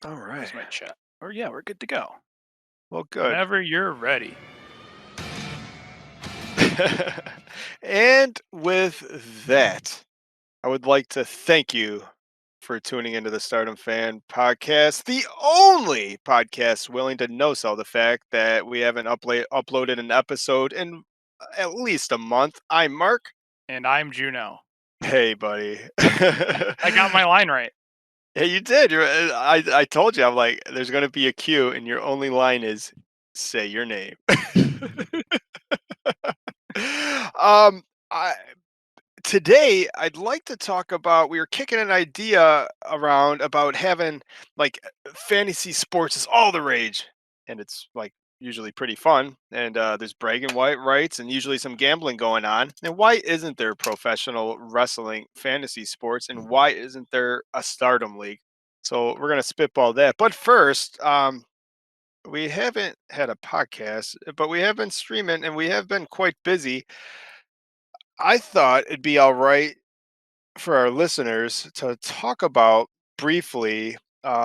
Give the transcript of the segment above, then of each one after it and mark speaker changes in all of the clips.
Speaker 1: All
Speaker 2: Where's
Speaker 1: right.
Speaker 2: my chat? Or yeah, we're good to go.
Speaker 1: Well, good.
Speaker 2: Whenever you're ready.
Speaker 1: And with that, I would like to thank you for tuning into the Stardom Fan Podcast, the only podcast willing to no sell the fact that we haven't uploaded an episode in at least a month. I'm Mark.
Speaker 2: And I'm Juno.
Speaker 1: Hey, buddy.
Speaker 2: I got my line right.
Speaker 1: Hey, you did. I told you. I'm like, there's gonna be a cue, and your only line is say your name. um, I today I'd like to talk about. We were kicking an idea around about having like fantasy sports is all the rage, and it's like usually pretty fun. And there's bragging white rights and usually some gambling going on. And why isn't there professional wrestling fantasy sports? And why isn't there a Stardom league? So we're gonna spitball that. But first, we haven't had a podcast, but we have been streaming and we have been quite busy. I thought it'd be all right for our listeners to talk about briefly,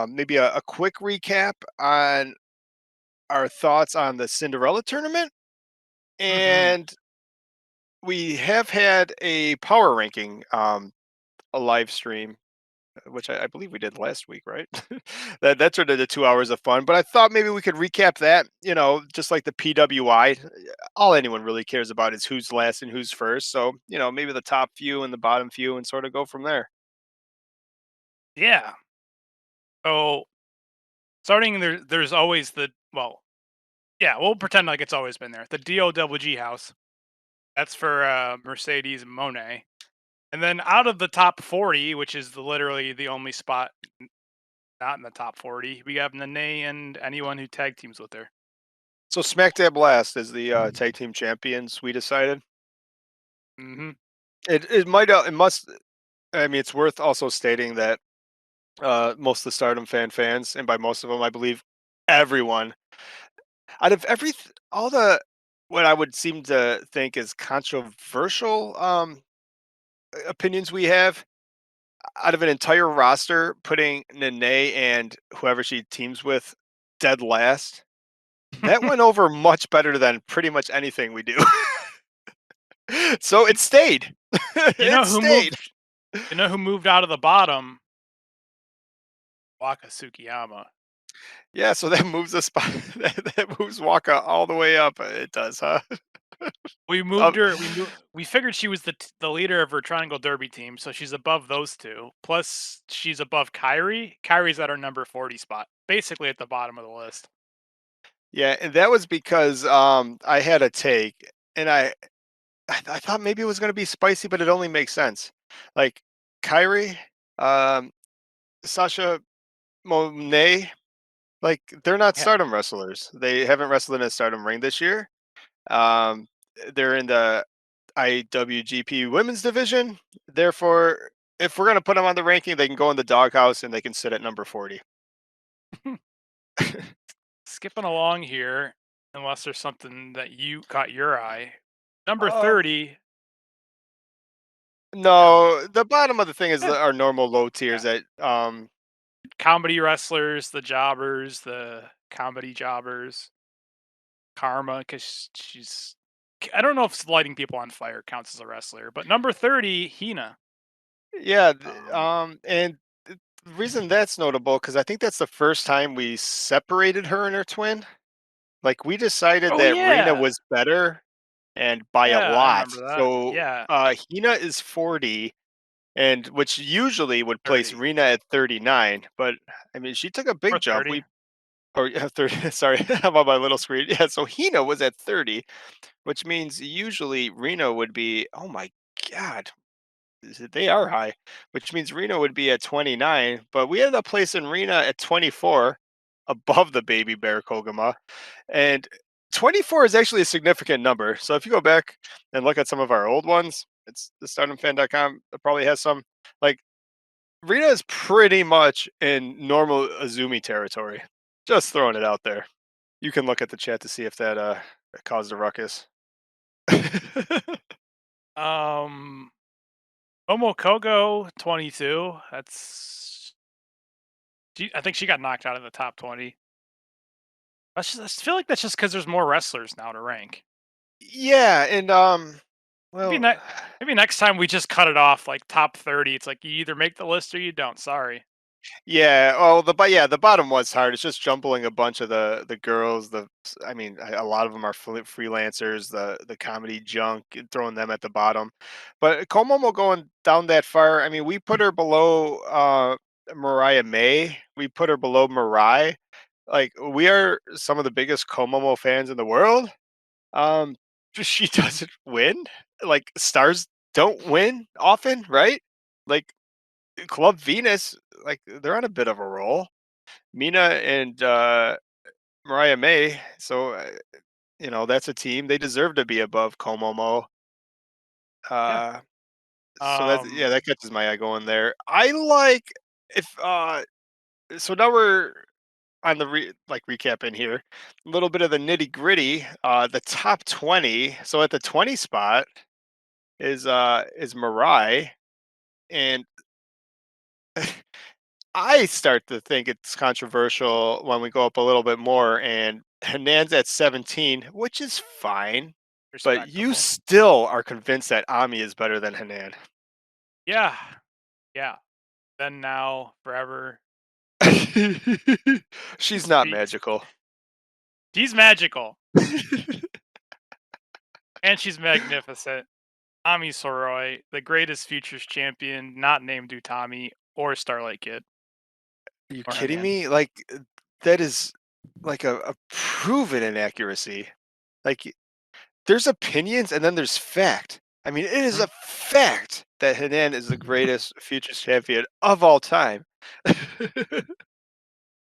Speaker 1: maybe a quick recap on our thoughts on the Cinderella tournament.
Speaker 2: Mm-hmm.
Speaker 1: And we have had a power ranking, a live stream, which I believe we did last week, right? That turned into 2 hours of fun. But I thought maybe we could recap that, just like the PWI. All anyone really cares about is who's last and who's first. So, maybe the top few and the bottom few and sort of go from there.
Speaker 2: Yeah. So starting there's always yeah, we'll pretend like it's always been there. The DOWG house. That's for Mercedes Monet. And then out of the top 40, which is literally the only spot not in the top 40, we have Nene and anyone who tag teams with her.
Speaker 1: So SmackDown Blast is the tag team champions. We decided
Speaker 2: Mm-hmm.
Speaker 1: it must. I mean, it's worth also stating that most of the Stardom fans, and by most of them, I believe everyone out of all the what I would seem to think is controversial opinions we have out of an entire roster, putting Nene and whoever she teams with dead last. That went over much better than pretty much anything we do. So it stayed.
Speaker 2: You
Speaker 1: It
Speaker 2: know who
Speaker 1: stayed.
Speaker 2: moved? You know who moved out of the bottom? Waka Tsukiyama.
Speaker 1: Yeah, so that moves us that moves Waka all the way up. It does, huh?
Speaker 2: We moved
Speaker 1: Um,
Speaker 2: her. We figured she was the leader of her Triangle Derby team, so she's above those two. Plus, she's above Kyrie. Kyrie's at her number 40 spot, basically at the bottom of the list.
Speaker 1: yeah, and that was because I had a take, and I thought maybe it was going to be spicy, but it only makes sense. Like Kyrie, um, Sasha Monet, like they're not
Speaker 2: Yeah.
Speaker 1: Stardom wrestlers. They haven't wrestled in a Stardom ring this year. Um, they're in the IWGP Women's Division. Therefore, if we're going to put them on the ranking, they can go in the doghouse and they can sit at number 40.
Speaker 2: Skipping along here, unless there's something that you caught your eye. Number
Speaker 1: um,
Speaker 2: 30. Yeah.
Speaker 1: no, the bottom of the thing is
Speaker 2: Yeah.
Speaker 1: our normal low tiers
Speaker 2: Yeah.
Speaker 1: that
Speaker 2: Comedy wrestlers, the jobbers, the comedy jobbers. Karma, because she's. I don't know if lighting people on fire counts as a wrestler, but number 30, Hina.
Speaker 1: yeah,
Speaker 2: Um,
Speaker 1: and the reason that's notable because I think that's the first time we separated her and her twin. Like we decided
Speaker 2: oh
Speaker 1: that Rena
Speaker 2: yeah,
Speaker 1: was better and by a
Speaker 2: yeah, I
Speaker 1: lot.
Speaker 2: remember that.
Speaker 1: So
Speaker 2: Yeah,
Speaker 1: Hina is 40, and which usually would place
Speaker 2: 30
Speaker 1: Rena at 39. But I mean, she took a
Speaker 2: or
Speaker 1: big jump.
Speaker 2: 30.
Speaker 1: Or yeah, 30. Sorry, I'm on my little screen. Yeah, so Hina was at 30, which means usually Reno would be. Oh my God, they are high, which means Reno would be at 29, but we ended up placing Rena at 24 above the baby bear Koguma. And 24 is actually a significant number. So if you go back and look at some of our old ones, it's the stardomfan.com. It probably has some. Like Rena is pretty much in normal Azumi territory. Just throwing it out there. You can look at the chat to see if that caused a ruckus.
Speaker 2: Um, Omokogo 22. That's I think she got knocked out of the top 20. I feel like that's just because there's more wrestlers now to rank.
Speaker 1: Yeah, and
Speaker 2: Maybe
Speaker 1: well,
Speaker 2: ne maybe next time we just cut it off, like, top 30, it's like, you either make the list or you don't, sorry.
Speaker 1: yeah, well, the bottom was hard. It's just jumbling a bunch of the girls. I mean, a lot of them are freelancers. The comedy junk, and throwing them at the bottom. But Komomo going down that far. I mean, we put her below Mariah May. We put her below Mariah. Like we are some of the biggest Komomo fans in the world. Um, she doesn't win. Like stars don't win often, right? Like Club Venus, like they're on a bit of a roll. Mina and Mariah May, so that's a team. They deserve to be above Komomo.
Speaker 2: Yeah.
Speaker 1: Uh, so that's
Speaker 2: Um,
Speaker 1: yeah, that catches my eye going there. I like if so now we're on the recap in here. A little bit of the nitty gritty. The top 20. So at the 20 spot is Mariah, and I start to think it's controversial when we go up a little bit more, and Hanan's at 17, which is fine, but you
Speaker 2: respectable.
Speaker 1: still are convinced that Ami is better than Hanan.
Speaker 2: Yeah, yeah. Then, now, forever.
Speaker 1: She's not
Speaker 2: Speaks.
Speaker 1: magical.
Speaker 2: She's magical, and she's magnificent. Ami Soroi, the greatest futures champion, not named Utami or Starlight Kid
Speaker 1: Are you
Speaker 2: or
Speaker 1: kidding
Speaker 2: Hanan.
Speaker 1: me? Like that is like a proven inaccuracy. Like there's opinions and then there's fact. I mean, it is
Speaker 2: Mhm.
Speaker 1: a fact that Hanan is the greatest futures champion of all time.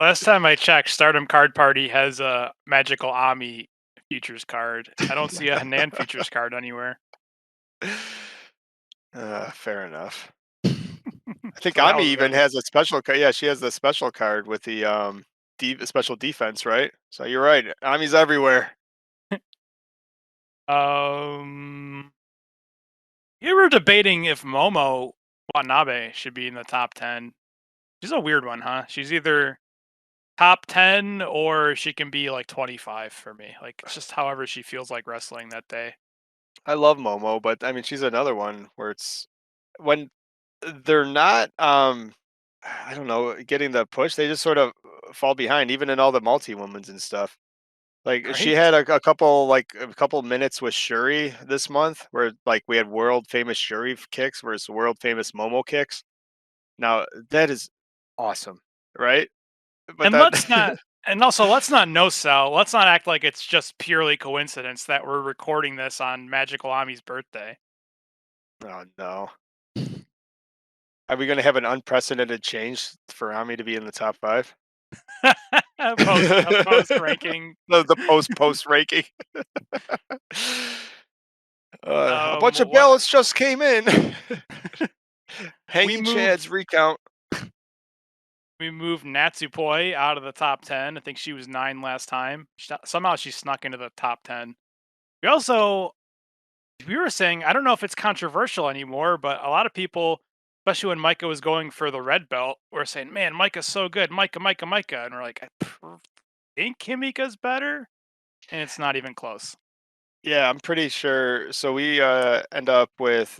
Speaker 2: Last time I checked, Stardom Card Party has a magical Ami futures card. I don't see a Hanan futures card anywhere.
Speaker 1: Fair enough. I think
Speaker 2: So that
Speaker 1: Ami
Speaker 2: was
Speaker 1: even
Speaker 2: good.
Speaker 1: has a special card. Yeah, she has the special card with the special defense, right? So you're right. Ami's everywhere.
Speaker 2: Um, you were debating if Momo Watanabe should be in the top 10. She's a weird one, huh? She's either top 10 or she can be like 25 for me. Like, it's just however she feels like wrestling that day.
Speaker 1: I love Momo, but I mean she's another one where it's when they're not I don't know, getting the push, they just sort of fall behind even in all the multi women's and stuff. Like she
Speaker 2: Right?
Speaker 1: had a couple minutes with Shuri this month where like we had world famous Shuri kicks versus world famous Momo kicks. Now that is awesome, right? But
Speaker 2: And
Speaker 1: that
Speaker 2: let's not and also let's not no sell. Let's not act like it's just purely coincidence that we're recording this on Magical Ami's birthday.
Speaker 1: oh no. Are we gonna have an unprecedented change for Ami to be in the top five?
Speaker 2: Post ranking.
Speaker 1: The post ranking. A bunch of
Speaker 2: What
Speaker 1: ballots just came in.
Speaker 2: we
Speaker 1: Hanging
Speaker 2: moved
Speaker 1: Chad's recount.
Speaker 2: we moved Natsupoi out of the top 10. I think she was 9 last time. Somehow she snuck into the top 10. We also we were saying, I don't know if it's controversial anymore, but a lot of people, especially when Micah was going for the red belt, were saying, "Man, Micah's so good, Micah, Micah, Micah," and we're like, "I think Kimika's better," and it's not even close.
Speaker 1: Yeah, I'm pretty sure. So we end up with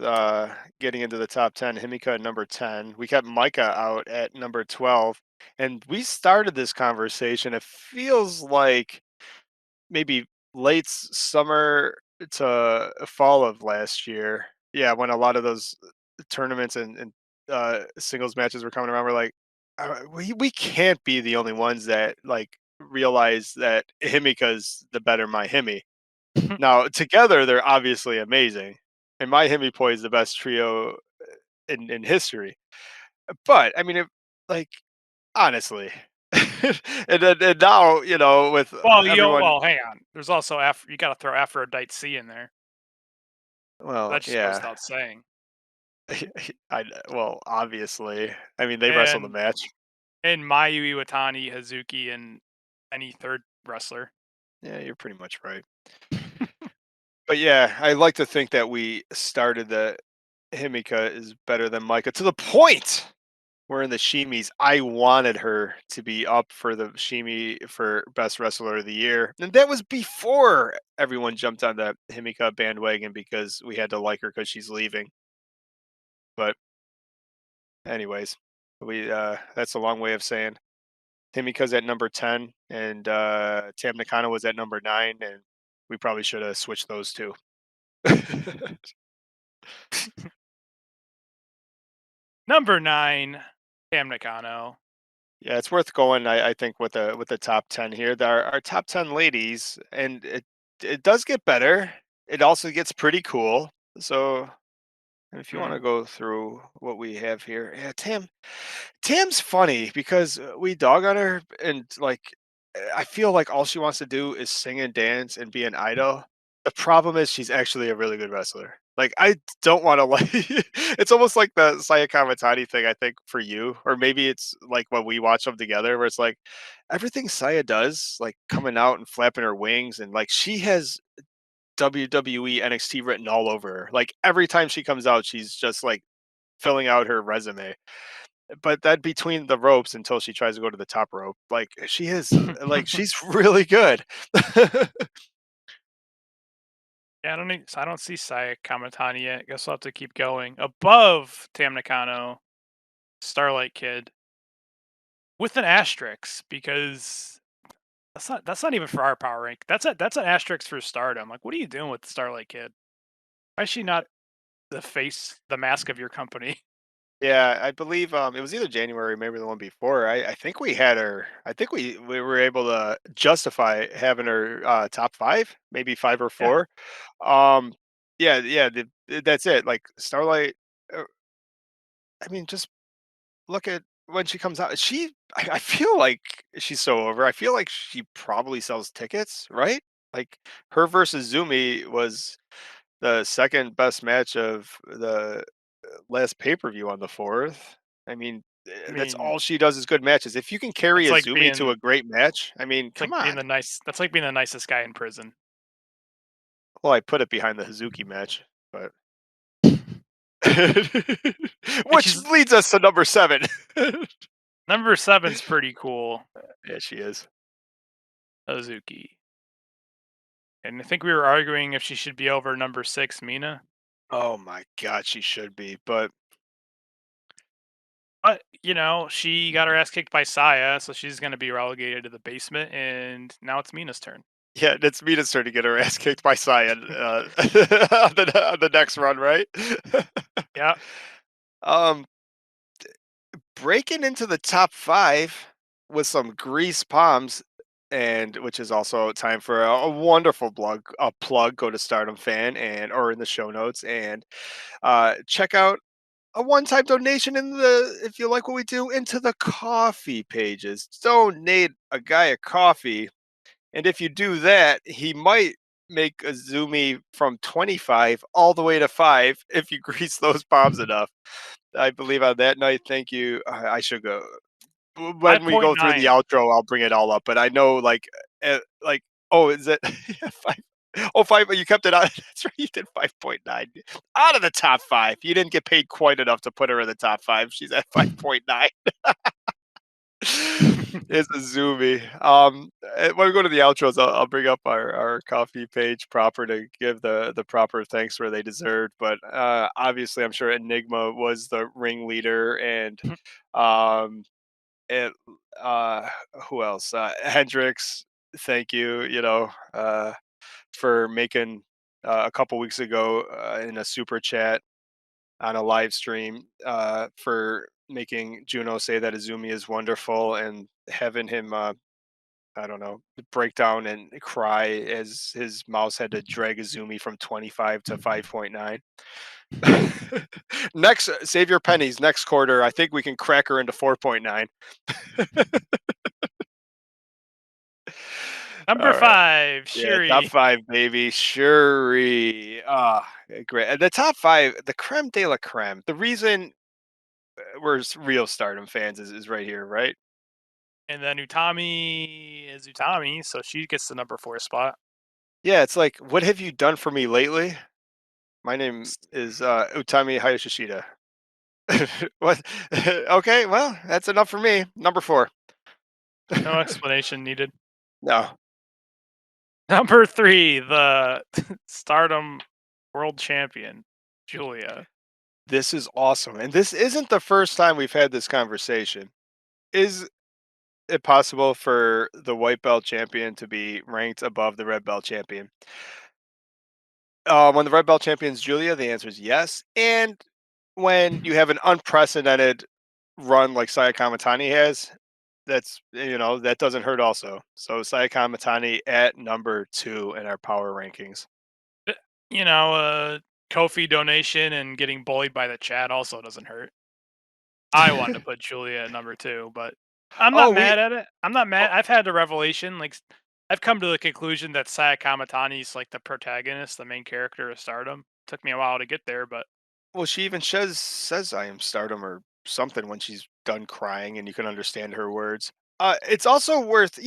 Speaker 1: getting into the top 10. Himika at number 10. We kept Micah out at number 12. And we started this conversation. It feels like maybe summer to fall of last year. Yeah, when a lot of those tournaments and singles matches were coming around, we're like, we can't be the only ones that like realize that Himika's the better my Himi. Now together they're obviously amazing, and my Himi Poi is the best trio in history. But I mean, like honestly, and now with everyone.
Speaker 2: Hang on. There's also you got to throw Aphrodite C in there.
Speaker 1: Well,
Speaker 2: That just goes
Speaker 1: yeah.
Speaker 2: without saying.
Speaker 1: Well, obviously. I mean, they wrestled the
Speaker 2: And
Speaker 1: match.
Speaker 2: Mayu Iwatani, Hazuki, and any third wrestler.
Speaker 1: Yeah, you're pretty much right. But yeah, I like to think that we started that Himika is better than Micah to the point. we're in the Shimis. I wanted her to be up for the Shimi for best wrestler of the year, and that was before everyone jumped on the Himika bandwagon because we had to like her because she's leaving. But anyways, we that's a long way of saying Himika's at number 10 and Tam Nakano was at number 9, and we probably should have switched those two.
Speaker 2: Number 9, Tam Nakano.
Speaker 1: Yeah, it's worth going. I think with the top 10 here, our top 10 ladies, and it does get better. It also gets pretty cool. So if you want to
Speaker 2: Mm,
Speaker 1: go through what we have here, yeah, Tam's funny because we dog on her, and like I feel like all she wants to do is sing and dance and be an idol. The problem is she's actually a really good wrestler. Like I don't want to like it's almost like the Saya Kamatani thing, I think, for you, or maybe it's like when we watch them together where it's like everything Saya does, like coming out and flapping her wings, and like she has WWE NXT written all over her. Like every time she comes out, she's just like filling out her resume. But that between the ropes until she tries to go to the top rope, like she is like
Speaker 2: mm.
Speaker 1: she's really good.
Speaker 2: Yeah, I don't see Saya Kamatani yet. Guess I'll have to keep going. Above Tam Nakano, Starlight Kid, with an asterisk because that's not even for our power rank. That's an asterisk for Stardom. Like, what are you doing with Starlight Kid? Why is she not the face, the mask of your company?
Speaker 1: Yeah, I believe it was either January, maybe the one before. I think we had her. I think we were able to justify having her top five, maybe five or
Speaker 2: Yeah,
Speaker 1: four. Yeah, yeah, that's it. Like Starlight. uh, I mean, just look at when she comes out. I feel like she's so over. I feel like she probably sells tickets, right? Like her versus Zumi was the second best match of the last pay per view on the fourth. I mean,
Speaker 2: I
Speaker 1: that's
Speaker 2: mean,
Speaker 1: all she does is good matches. If you can carry
Speaker 2: that's like
Speaker 1: Azumi to
Speaker 2: being
Speaker 1: a great match, I mean,
Speaker 2: it's like
Speaker 1: come
Speaker 2: being
Speaker 1: on.
Speaker 2: the nice. That's like being the nicest guy in prison.
Speaker 1: Well, I put it behind the Hazuki match, but
Speaker 2: Which
Speaker 1: which
Speaker 2: is
Speaker 1: leads us to number seven.
Speaker 2: number seven's pretty cool.
Speaker 1: Yeah, she is.
Speaker 2: Azuki. And I think we were arguing if she should be over number 6, Mina.
Speaker 1: Oh my god, she should be. But
Speaker 2: But, she got her ass kicked by Saya, so she's going to be relegated to the basement, and now it's Mina's turn.
Speaker 1: yeah, it's Mina's turn to get her ass kicked by Cyan on the next run, right?
Speaker 2: Yeah.
Speaker 1: um, breaking into the top five with some grease palms, and which is also time for a wonderful plug. Go to Stardom Fan and or in the show notes and check out a one-time donation in the if you like what we do into the coffee pages. Donate a guy a coffee, and if you do that, he might make a Zumi from 25 all the way to 5 if you grease those palms enough. I believe on that night, thank you. I should go when we go through the
Speaker 2: 5.9.
Speaker 1: outro. I'll bring it all up, but I know like oh, is it yeah, five? Oh, five. You kept it on. That's right. You did 5.9 out of the top five. You didn't get paid quite enough to put her in the top five. She's at 5.9. It's a zoomie. When we go to the outros, I'll bring up our coffee page proper to give the proper thanks where they deserved. But obviously, I'm sure Enigma was the ringleader, and um, it, uh, who else? Hendrix. Thank you. For making a couple weeks ago in a super chat on a live stream for making Juno say that Izumi is wonderful and having him, I don't know, break down and cry as his mouse had to drag Izumi from 25 to 5.9. Next, save your pennies. Next quarter, I think we can crack her into 4.9.
Speaker 2: Number
Speaker 1: All right.
Speaker 2: 5,
Speaker 1: Yeah, top
Speaker 2: Shiri.
Speaker 1: five, baby. Shuri. Ah, great. The top five, the creme de la creme. The reason we're real Stardom fans is right here, right?
Speaker 2: And then Utami is Utami, so she gets the number 4 spot.
Speaker 1: Yeah, it's like, what have you done for me lately? My name is Utami Hayashishida. What? Okay, well, that's enough for me. Number 4.
Speaker 2: No explanation needed.
Speaker 1: No.
Speaker 2: Number 3, the Stardom world champion, Julia.
Speaker 1: This is awesome, and this isn't the first time we've had this conversation. Is it possible for the white belt champion to be ranked above the red belt champion? When the red belt champion's Julia, the answer is yes. And when you have an unprecedented run like Saya Kamatani has, that doesn't hurt also. So Saya Kamatani at number 2 in our power rankings.
Speaker 2: Uh, You know, Kofi donation and getting bullied by the chat also doesn't hurt. I wanted to put Julia at number 2, but I'm not
Speaker 1: Oh, we
Speaker 2: mad at it. I'm not
Speaker 1: oh,
Speaker 2: mad. I've had the revelation, like I've come to the conclusion that Saya Kamatani's like the protagonist, the main character of Stardom. Took me a while to get there, but
Speaker 1: well, she even says I am Stardom or something when she's done crying and you can understand her words. It's also worth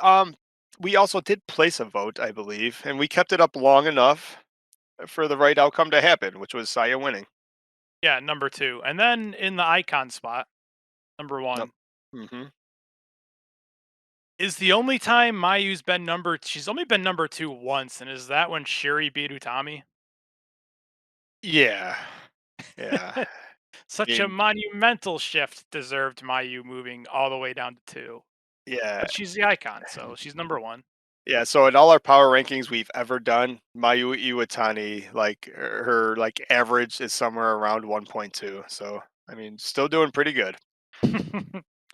Speaker 1: um we also did place a vote, I believe, and we kept it up long enough for the right outcome to happen, which was Saya winning.
Speaker 2: yeah, number 2. And then in the icon spot, number
Speaker 1: Nope.
Speaker 2: 1
Speaker 1: Hmm.
Speaker 2: is the only time Mayu's been she's only been number 2 once, and is that when Shuri beat Utami?
Speaker 1: Yeah. Yeah. I
Speaker 2: Such a
Speaker 1: mean,
Speaker 2: monumental shift deserved Mayu moving all the way down to 2.
Speaker 1: yeah.
Speaker 2: But she's the icon, so she's number 1.
Speaker 1: Yeah, so in all our power rankings we've ever done, Mayu Iwatani, like her like average is somewhere around 1.2. So I mean, still doing pretty good.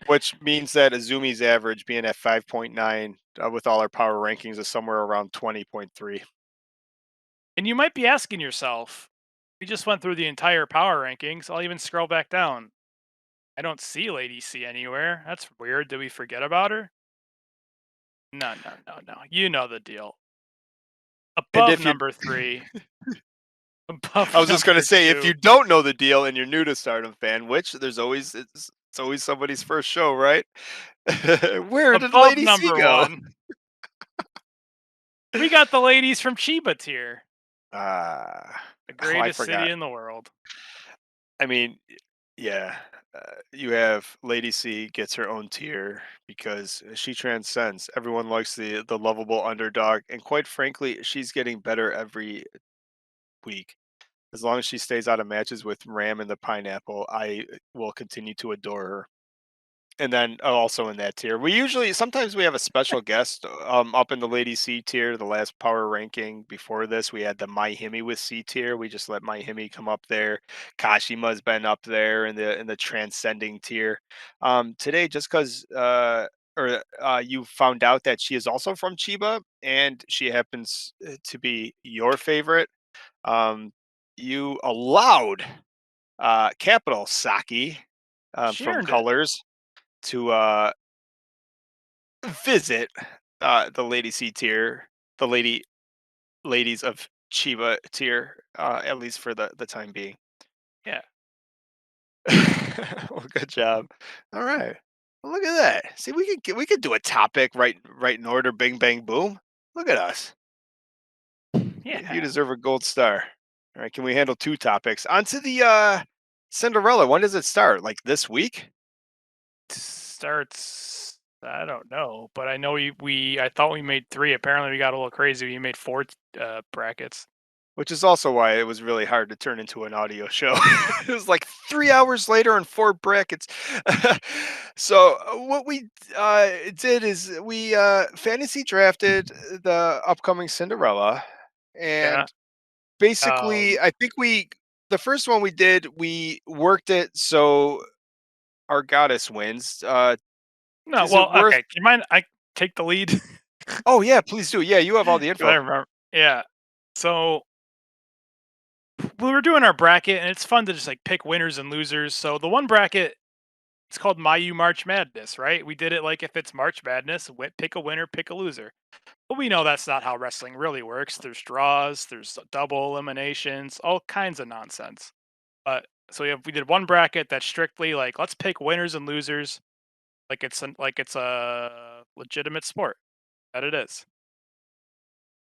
Speaker 1: Which means that Azumi's average being at 5.9 with all our power rankings is somewhere around 20.3.
Speaker 2: And you might be asking yourself, we just went through the entire power rankings. I'll even scroll back down. I don't see Lady C anywhere. That's weird. Did we forget about her? No, no, no, no. You know the deal.
Speaker 1: And
Speaker 2: Above
Speaker 1: if you
Speaker 2: number 3,
Speaker 1: I
Speaker 2: above
Speaker 1: was just gonna
Speaker 2: number
Speaker 1: say, if
Speaker 2: 2,
Speaker 1: you don't know the deal and you're new to Stardom fan, which it's always somebody's first show, right? Where did
Speaker 2: above
Speaker 1: Lady C
Speaker 2: number
Speaker 1: go?
Speaker 2: 1, we got the ladies from Chiba tier,
Speaker 1: Ah,
Speaker 2: the
Speaker 1: oh, I
Speaker 2: greatest city
Speaker 1: forgot.
Speaker 2: in the world.
Speaker 1: I mean, yeah, you have Lady C gets her own tier because she transcends. Everyone likes the lovable underdog, and quite frankly, she's getting better every week. As long as she stays out of matches with Ram and the Pineapple, I will continue to adore her. And then also in that tier, we usually sometimes we have a special guest up in the Lady C tier. The last power ranking before this, we had the My Himi with C tier. We just let My Himi come up there. Kashima's been up there in the transcending tier. Today, just because you found out that she is also from Chiba and she happens to be your favorite, um, you allowed Capital Saki
Speaker 2: She
Speaker 1: from
Speaker 2: earned it.
Speaker 1: Colors to visit the Lady C tier, the ladies of Chiba tier, at least for the time being.
Speaker 2: Yeah.
Speaker 1: Well, good job. All right. Well, look at that. See, we could do a topic right in order. Bing bang boom. Look at us. You
Speaker 2: Yeah.
Speaker 1: deserve a gold star. All right. Can we handle 2 topics? Onto the Cinderella. When does it start? Like this week?
Speaker 2: Starts I don't know, but I know I thought we made 3. Apparently we got a little crazy. We made 4 brackets.
Speaker 1: Which is also why it was really hard to turn into an audio show. It was like 3 hours later and 4 brackets. So, what we, did is we, fantasy drafted the upcoming Cinderella,
Speaker 2: Yeah.
Speaker 1: and basically,
Speaker 2: Um
Speaker 1: I think the first one we did, we worked it so our goddess wins.
Speaker 2: no,
Speaker 1: Is it
Speaker 2: well,
Speaker 1: worth
Speaker 2: okay. Do you mind I take the lead?
Speaker 1: Oh, yeah, please do. Yeah, you have all the
Speaker 2: 'Cause I
Speaker 1: info.
Speaker 2: remember. Yeah. So we were doing our bracket, and it's fun to just like pick winners and losers. So the one bracket, it's called Mayu March Madness, right? We did it like if it's March Madness, pick a winner, pick a loser. But we know that's not how wrestling really works. There's draws, there's double eliminations, all kinds of nonsense. But so we did one bracket that's strictly like let's pick winners and losers, like it's a legitimate sport that it is.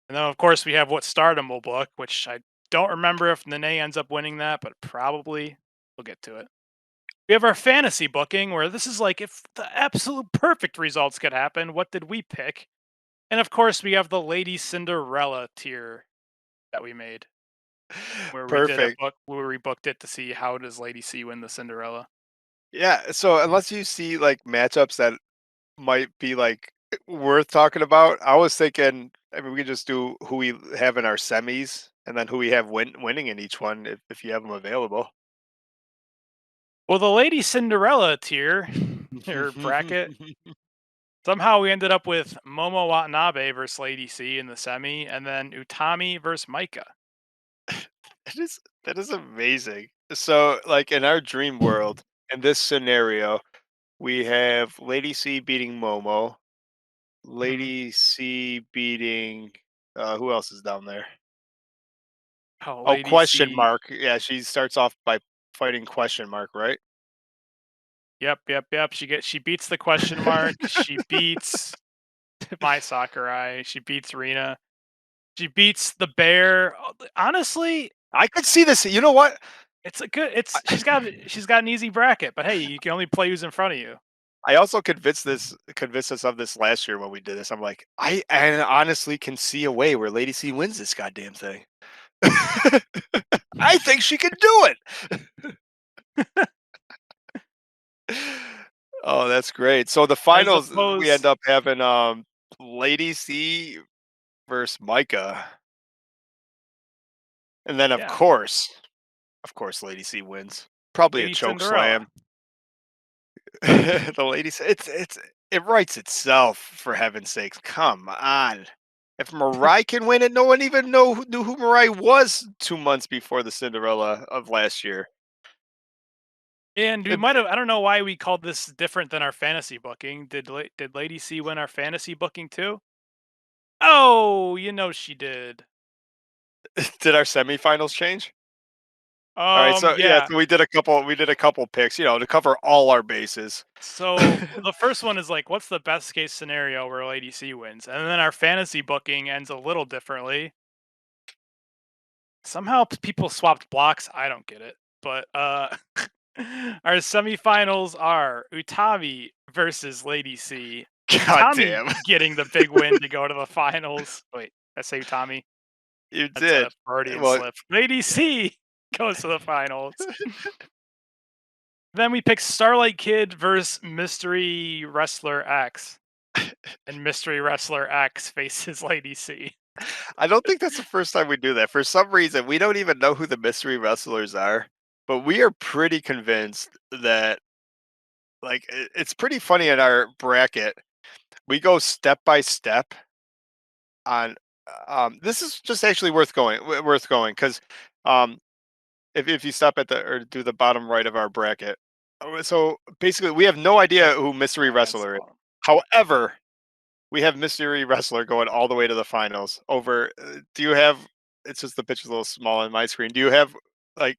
Speaker 2: And then of course we have what Stardom will book, which I don't remember if Nene ends up winning that, but probably we'll get to it. We have our fantasy booking where this is like if the absolute perfect results could happen, what did we pick? And of course, we have the Lady Cinderella tier that we made, where we did a
Speaker 1: Perfect.
Speaker 2: book where we booked it to see how does Lady C win the Cinderella.
Speaker 1: Yeah, so unless you see, like, matchups that might be, like, worth talking about, I was thinking, I mean, we could just do who we have in our semis and then who we have winning in each one if you have them available.
Speaker 2: Well, the Lady Cinderella tier or bracket, somehow we ended up with Momo Watanabe versus Lady C in the semi, and then Utami versus Micah.
Speaker 1: That is amazing. So, like, in our dream world, in this scenario, we have Lady C beating Momo,
Speaker 2: Mhm.
Speaker 1: Lady C beating, who else is down there?
Speaker 2: Oh,
Speaker 1: Oh,
Speaker 2: Lady
Speaker 1: question
Speaker 2: C.
Speaker 1: mark. Yeah, she starts off by fighting question mark, right?
Speaker 2: Yep, yep, yep. She beats the question mark. She beats my Sakurai. She beats Rina. She beats the bear. Honestly,
Speaker 1: I could see this. You know what?
Speaker 2: it's a good. It's
Speaker 1: I,
Speaker 2: she's got an easy bracket, but hey, you can only play who's in front of you.
Speaker 1: I also convinced us of this last year when we did this. I'm like, I honestly can see a way where Lady C wins this goddamn thing. I think she can do it. Oh, that's great. So the
Speaker 2: As
Speaker 1: finals, we end
Speaker 2: opposed,
Speaker 1: up having Lady C versus Micah, and then
Speaker 2: yeah,
Speaker 1: of course, Lady C wins. Probably a
Speaker 2: Lady
Speaker 1: choke
Speaker 2: Cinderella.
Speaker 1: slam. The lady said, it writes itself, for heaven's sakes. Come on. If Mariah can win it, no one even knew who Mariah was 2 months before the Cinderella of last year.
Speaker 2: And we
Speaker 1: And
Speaker 2: might have. I don't know why we called this different than our fantasy booking. Did Lady C win our fantasy booking too? Oh, you know she did.
Speaker 1: did our semifinals change? All right, so yeah,
Speaker 2: Yeah.
Speaker 1: so we did a couple picks, to cover all our bases.
Speaker 2: So the first one is like, what's the best case scenario where Lady C wins? And then our fantasy booking ends a little differently. Somehow people swapped blocks. I don't get it. But our semifinals are Utami versus Lady C.
Speaker 1: God
Speaker 2: Utami
Speaker 1: damn.
Speaker 2: getting the big win to go to the finals. Wait, I say Utami.
Speaker 1: You
Speaker 2: That's a
Speaker 1: did.
Speaker 2: Freudian
Speaker 1: Well,
Speaker 2: slip. Lady C goes to the finals. Then we pick Starlight Kid versus Mystery Wrestler X. And Mystery Wrestler X faces Lady C.
Speaker 1: I don't think that's the first time we do that. For some reason, we don't even know who the mystery wrestlers are, but we are pretty convinced that, like, it's pretty funny in our bracket. We go step by step on. This is just actually worth going because, um, if you stop at the or do the bottom right of our bracket, so basically we have no
Speaker 2: Yep.
Speaker 1: idea who mystery
Speaker 2: Yeah, that's the
Speaker 1: wrestler is.
Speaker 2: bottom.
Speaker 1: However, we have mystery wrestler going all the way to the finals. Over, do you have? It's just the picture's a little small on my screen. Do you have, like,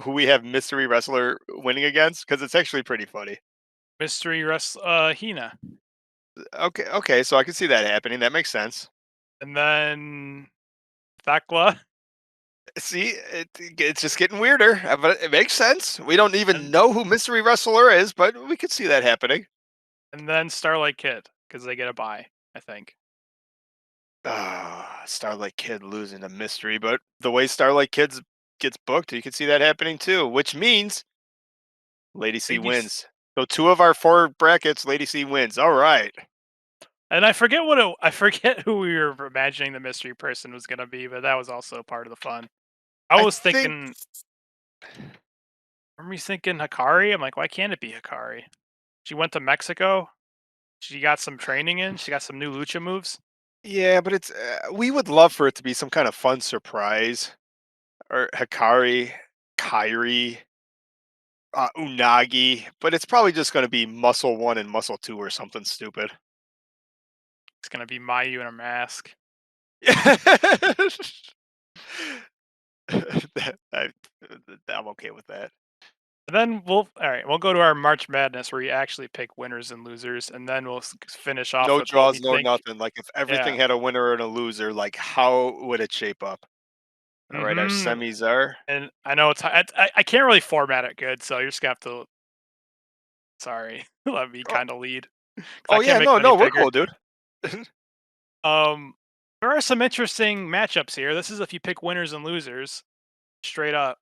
Speaker 1: who we have mystery wrestler winning against? Because it's actually pretty funny.
Speaker 2: Mystery Wrestler Hina.
Speaker 1: Okay, okay, so I can see that happening. That makes sense.
Speaker 2: And then Thakla.
Speaker 1: See, it's just getting weirder, but it makes sense. We don't even
Speaker 2: And
Speaker 1: know who mystery wrestler is, but we could see that happening.
Speaker 2: and then Starlight Kid, because they get a buy, I think.
Speaker 1: Ah, Starlight Kid losing to mystery, but the way Starlight Kids gets booked, you can see that happening too. Which means Lady C
Speaker 2: Lady
Speaker 1: wins. So two of our four brackets, Lady C wins. All right.
Speaker 2: and I forget what I forget who we were imagining the mystery person was gonna be, but that was also part of the fun. I
Speaker 1: I
Speaker 2: was
Speaker 1: think,
Speaker 2: thinking Remember me thinking Hikari? I'm like, why can't it be Hikari? She went to Mexico. She got some training in. She got some new lucha moves.
Speaker 1: yeah, but we would love for it to be some kind of fun surprise, or Hikari, Kyrie, Unagi, but it's probably just going to be Muscle One and Muscle Two or something stupid.
Speaker 2: It's gonna be Mayu in a mask.
Speaker 1: That- I, I'm okay with that.
Speaker 2: And then we'll go to our March Madness where we actually pick winners and losers, and then we'll finish off
Speaker 1: No
Speaker 2: with what we
Speaker 1: draws, no
Speaker 2: think.
Speaker 1: nothing. Like, if
Speaker 2: Yeah.
Speaker 1: everything had a winner and a loser, like, how would it shape up? All right, our
Speaker 2: Mm-hmm.
Speaker 1: semis are.
Speaker 2: And I know it's I can't really format it good, so you're just gonna have to. Sorry, let me
Speaker 1: Oh,
Speaker 2: kind of lead because I
Speaker 1: oh
Speaker 2: can't
Speaker 1: yeah,
Speaker 2: make
Speaker 1: no,
Speaker 2: them any
Speaker 1: no, we're
Speaker 2: bigger.
Speaker 1: cool, dude.
Speaker 2: Um, there are some interesting matchups here. This is if you pick winners and losers straight up.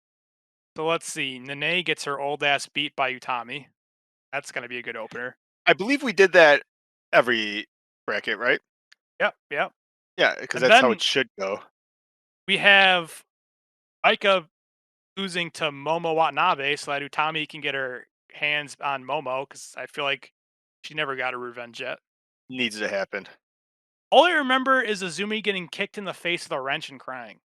Speaker 2: So let's see. Nene gets her old ass beat by Utami. That's gonna be a good opener.
Speaker 1: I believe we did that every bracket, right?
Speaker 2: Yep, yep.
Speaker 1: Yeah, because
Speaker 2: And
Speaker 1: that's how
Speaker 2: then
Speaker 1: it should go.
Speaker 2: we have Aika losing to Momo Watanabe so that Utami can get her hands on Momo because I feel like she never got a revenge yet.
Speaker 1: Needs to happen.
Speaker 2: All I remember is Azumi getting kicked in the face with a wrench and crying.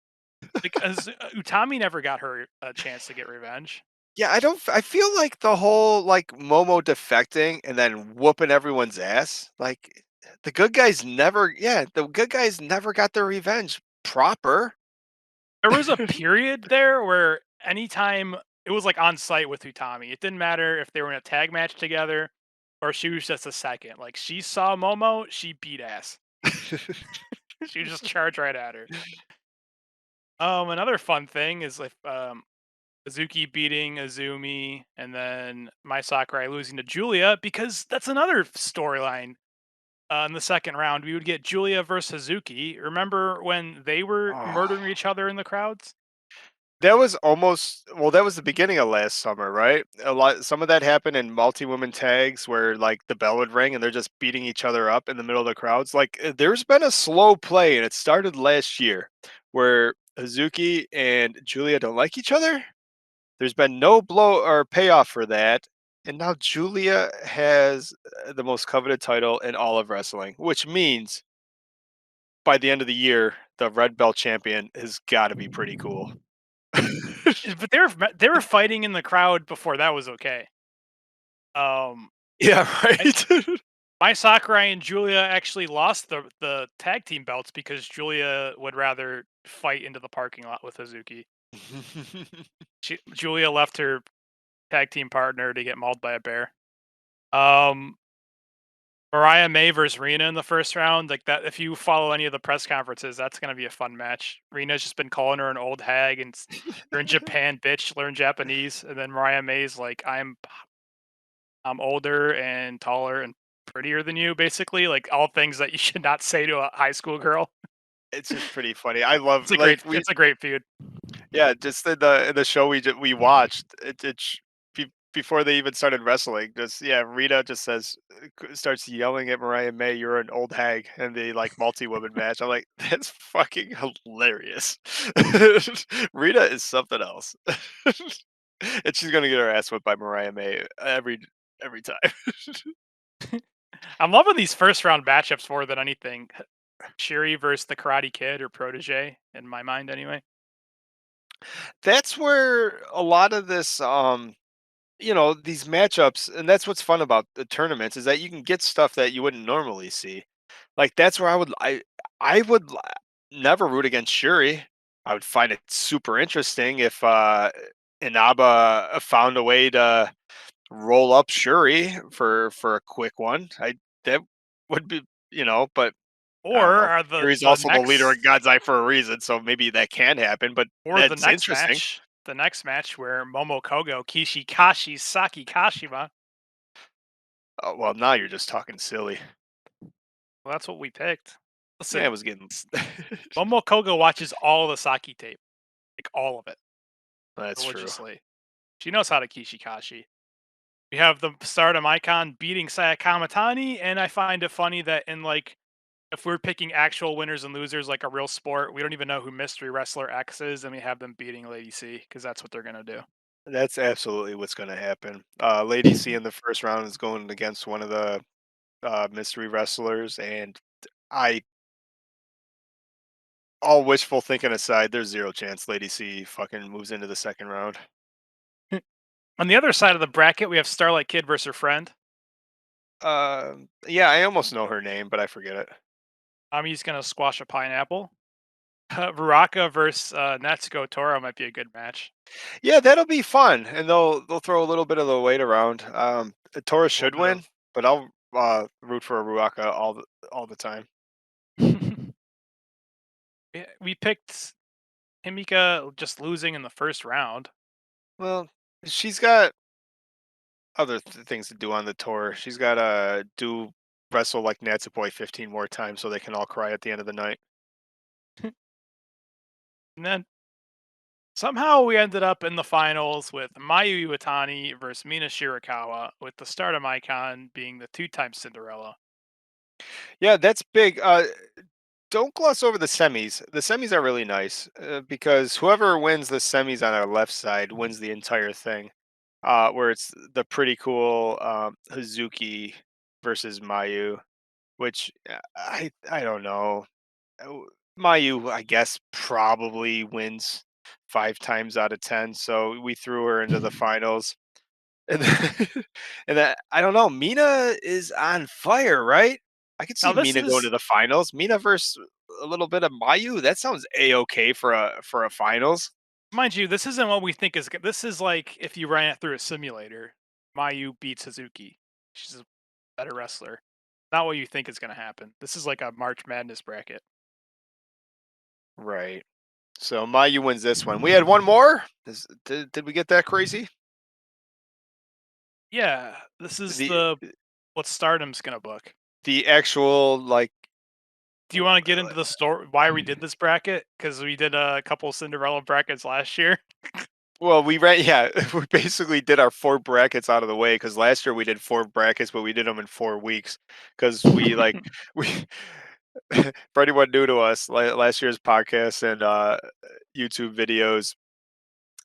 Speaker 2: Because Utami never got her a chance to get revenge.
Speaker 1: Yeah, I don't. I feel like the whole like Momo defecting and then whooping everyone's ass. Like the good guys never. Yeah, the good guys never got their revenge proper.
Speaker 2: There was a period there where anytime it was like on site with Utami, it didn't matter if they were in a tag match together or she was just a second. Like she saw Momo, she beat ass. She just charged right at her. Another fun thing is like Azuki beating Azumi and then Mai Sakurai losing to Julia because that's another storyline. In the second round, we would get Julia versus Hazuki. Remember when they were
Speaker 1: Oh,
Speaker 2: murdering each other in the crowds?
Speaker 1: that was almost well. That was the beginning of last summer, right? A lot. Some of that happened in multi-woman tags where like the bell would ring and they're just beating each other up in the middle of the crowds. Like there's been a slow play, and it started last year where Hazuki and Julia don't like each other. There's been no blow or payoff for that. And now Julia has the most coveted title in all of wrestling, which means by the end of the year, the red belt champion has got to be pretty cool.
Speaker 2: But they were fighting in the crowd before that was okay. Um,
Speaker 1: Yeah,
Speaker 2: I,
Speaker 1: right.
Speaker 2: my Sakurai and Julia actually lost the tag team belts because Julia would rather fight into the parking lot with Hazuki. Julia left her tag team partner to get mauled by a bear. Um, Mariah May versus Rena in the first round, like that. If you follow any of the press conferences, that's gonna be a fun match. Rena's just been calling her an old hag, and you're in Japan, bitch. Learn Japanese. And then Mariah May's like, I'm older and taller and prettier than you, basically. Like all things that you should not say to a high school girl.
Speaker 1: It's just pretty funny. I love like we
Speaker 2: It's a great feud.
Speaker 1: yeah, just in the show we watched before they even started wrestling. Just yeah, Rita just says starts yelling at Mariah May, "You're an old hag," and the like multi-woman match. I'm like, that's fucking hilarious. Rita is something else, and she's gonna get her ass whipped by Mariah May every time.
Speaker 2: I'm loving these first round matchups more than anything. Shiri versus the Karate Kid or Protege, in my mind, anyway.
Speaker 1: That's where a lot of this these matchups, and that's what's fun about the tournaments is that you can get stuff that you wouldn't normally see. Like that's where I would never root against Shuri. I would find it super interesting if Inaba found a way to roll up Shuri for a quick one. I that would be but I don't
Speaker 2: Or
Speaker 1: know.
Speaker 2: are
Speaker 1: Shuri's
Speaker 2: the
Speaker 1: also the leader
Speaker 2: next
Speaker 1: in God's Eye for a reason, so maybe that can happen. But
Speaker 2: or
Speaker 1: that's interesting.
Speaker 2: the next match where Momo Kogo Kishikashi Saki Kashima.
Speaker 1: Well, now you're just talking silly.
Speaker 2: Well, that's what we picked.
Speaker 1: Yeah, I
Speaker 2: Listen,
Speaker 1: was getting.
Speaker 2: Momo Kogo watches all the Saki tape, like all of it,
Speaker 1: That's true.
Speaker 2: religiously. She knows how to Kishikashi. We have the Stardom icon beating Saya Kamatani, and I find it funny that in like if we're picking actual winners and losers like a real sport, we don't even know who Mystery Wrestler X is, and we have them beating Lady C because that's what they're gonna do.
Speaker 1: That's absolutely what's going to happen. Lady C in the first round is going against one of the mystery wrestlers, and I, all wishful thinking aside, there's zero chance Lady C fucking moves into the second round.
Speaker 2: On the other side of the bracket, we have Starlight Kid versus her friend.
Speaker 1: Yeah, I almost know her name, but I forget it.
Speaker 2: Ami's gonna squash a pineapple. Baraka versus Natsuko Tora might be a good match.
Speaker 1: Yeah, that'll be fun, and they'll throw a little bit of the weight around. Taurus
Speaker 2: A little
Speaker 1: should
Speaker 2: bit of.
Speaker 1: win, but I'll root for Ruaka all the time.
Speaker 2: Yeah, we picked Himika just losing in the first round.
Speaker 1: Well, she's got other things to do on the tour. She's got to do wrestle like Natsupoi 15 more times so they can all cry at the end of the night.
Speaker 2: And then somehow we ended up in the finals with Mayu Iwatani versus Mina Shirakawa, with the Stardom icon being the two-time Cinderella.
Speaker 1: Yeah, that's big. Don't gloss over the semis. The semis are really nice because whoever wins the semis on our left side wins the entire thing. Where it's the pretty cool Hazuki versus Mayu, which I don't know. Mayu, I guess, probably wins 5 times out of 10. So we threw her into the finals. And then, and then, I don't know. Mina is on fire, right? I could
Speaker 2: Now
Speaker 1: see
Speaker 2: this
Speaker 1: Mina going to
Speaker 2: is,
Speaker 1: the finals. Mina versus a little bit of Mayu. That sounds a okay for a finals.
Speaker 2: mind you, this isn't what we think is good. This is like if you ran it through a simulator. Mayu beats Suzuki. She's a better wrestler. Not what you think is going to happen. This is like a March Madness bracket.
Speaker 1: Right. So Mayu wins this one. We had one more. Did we get that crazy?
Speaker 2: Yeah, this is
Speaker 1: The
Speaker 2: the what Stardom's going to book.
Speaker 1: the actual like
Speaker 2: Do you want to get into the story why we did this bracket? Because we did a couple Cinderella brackets last year.
Speaker 1: well, we ran, yeah, we basically did our 4 brackets out of the way because last year we did 4 brackets, but we did them in 4 weeks because we like we for anyone new to us, last year's podcast and YouTube videos,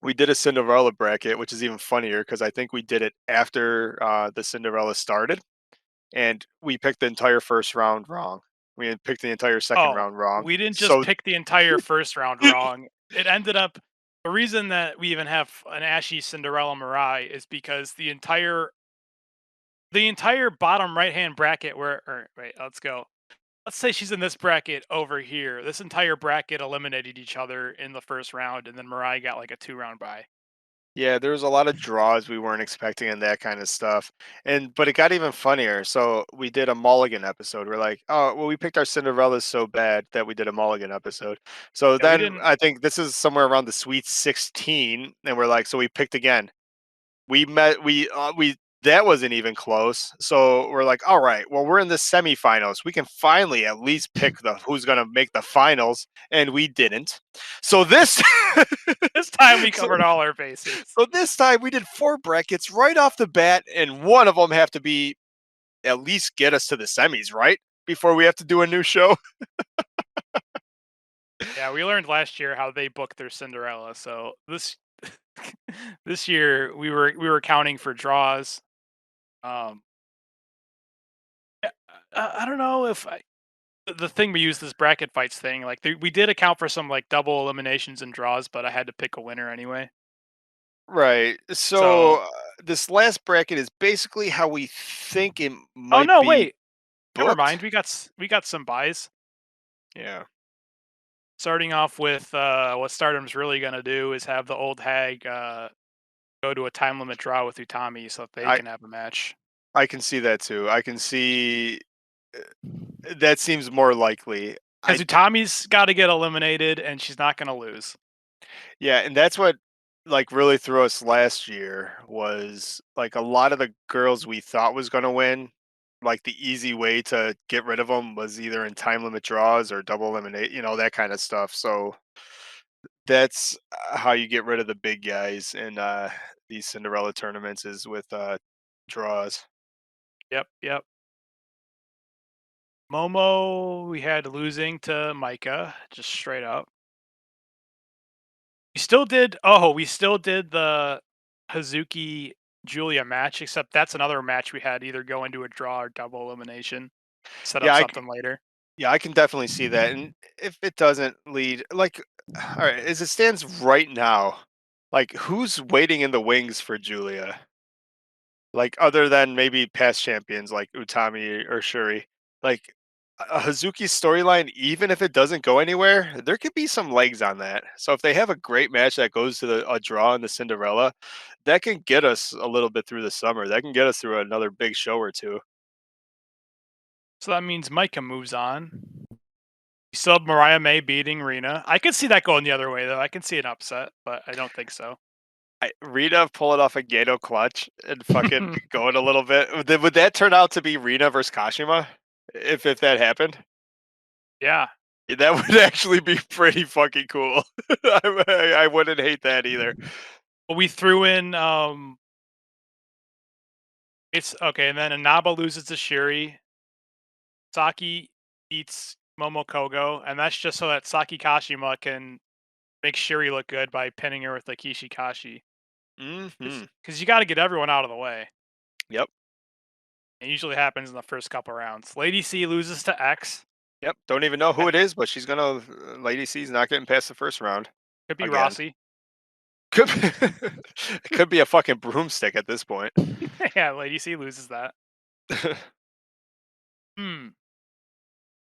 Speaker 1: we did a Cinderella bracket, which is even funnier because I think we did it after the Cinderella started, and we picked the entire first round wrong. We had picked the entire second
Speaker 2: Oh,
Speaker 1: round wrong.
Speaker 2: we didn't just
Speaker 1: So
Speaker 2: pick the entire first round wrong. It ended up the reason that we even have an Ashy Cinderella Mirai is because the entire bottom right hand bracket where or wait, let's go. Let's say she's in this bracket over here. This entire bracket eliminated each other in the first round, and then Mirai got like a 2 round bye.
Speaker 1: yeah, there was a lot of draws we weren't expecting and that kind of stuff. And but it got even funnier. So we did a mulligan episode. We're like, oh, well, we picked our Cinderellas so bad that we did a mulligan episode. So
Speaker 2: Yeah, we
Speaker 1: then
Speaker 2: didn't.
Speaker 1: I think this is somewhere around the Sweet 16, and we're like, so we picked again. We that wasn't even close. So we're like, all right, well, we're in the semifinals. We can finally at least pick the who's gonna make the finals, and we didn't. So this
Speaker 2: This time we
Speaker 1: so
Speaker 2: covered all our bases.
Speaker 1: so this time we did 4 brackets right off the bat, and one of them have to be at least get us to the semis, right? Before we have to do a new show.
Speaker 2: Yeah, we learned last year how they book their Cinderella. So this year we were counting for draws. Um, yeah, I don't know if the thing we used this bracket fights thing. Like we did account for some like double eliminations and draws, but I had to pick a winner anyway.
Speaker 1: Right. So
Speaker 2: So
Speaker 1: this last bracket is basically how we think it
Speaker 2: oh
Speaker 1: might
Speaker 2: no,
Speaker 1: be
Speaker 2: wait, never
Speaker 1: booked.
Speaker 2: mind. We got some buys.
Speaker 1: Yeah.
Speaker 2: Starting off with what Stardom's really gonna do is have the old hag go to a time limit draw with Utami so that they
Speaker 1: I
Speaker 2: can have a match.
Speaker 1: I can see that too. I can see uh, that seems more likely.
Speaker 2: Because
Speaker 1: I
Speaker 2: Utami's got to get eliminated, and she's not going to lose.
Speaker 1: Yeah, and that's what like really threw us last year was like a lot of the girls we thought was going to win, like the easy way to get rid of them was either in time limit draws or double eliminate, that kind of stuff. So that's how you get rid of the big guys in these Cinderella tournaments is with draws.
Speaker 2: Yep, yep. Momo, we had losing to Micah, just straight up. We still did the Hazuki Julia match, except that's another match we had either go into a draw or double elimination. Set up
Speaker 1: Yeah,
Speaker 2: something later.
Speaker 1: yeah, I can definitely see that. And if it doesn't lead, like, all right, as it stands right now, like, who's waiting in the wings for Julia? Like, other than maybe past champions like Utami or Shuri, like a Hazuki storyline, even if it doesn't go anywhere, there could be some legs on that. So if they have a great match that goes to a draw in the Cinderella, that can get us a little bit through the summer. That can get us through another big show or two.
Speaker 2: So that means Micah moves on. You still have Mariah May beating Rena. I could see that going the other way, though. I can see an upset, but I don't think so.
Speaker 1: Rita pulling off a Gato clutch and fucking going a little bit. Would that turn out to be Rina versus Kashima if that happened?
Speaker 2: Yeah.
Speaker 1: That would actually be pretty fucking cool. I wouldn't hate that either.
Speaker 2: But we threw in it's okay, and then Inaba loses to Shiri. Saki beats Momokogo, and that's just so that Saki Kashima can make Shiri look good by pinning her with the Kishikashi.
Speaker 1: Mhm.
Speaker 2: Because you got to get everyone out of the way.
Speaker 1: Yep.
Speaker 2: It usually happens in the first couple rounds. Lady C loses to X.
Speaker 1: Yep. Don't even know
Speaker 2: That
Speaker 1: who it is, but she's gonna. Lady C's not getting past the first round
Speaker 2: could be
Speaker 1: again.
Speaker 2: Rossi.
Speaker 1: Could be, it could be a fucking broomstick at this point.
Speaker 2: Yeah, Lady C loses that. Hmm.